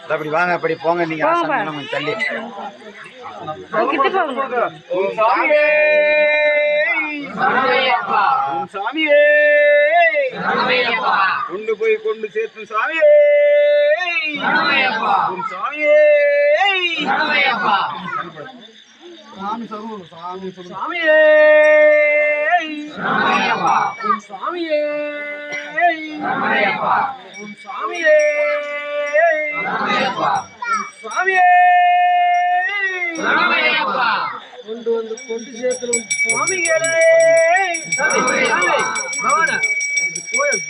அப்படி வாங்க, அப்படி போங்க. நீங்க தள்ளி சாமியே கொண்டு போய் கொண்டு சேர்த்து சாமியே சாமியே சாமியே சாமியே சாமியே சாமியே கொண்டு வந்து கொண்டு சேர்க்கணும் சுவாமிகளே கோயில்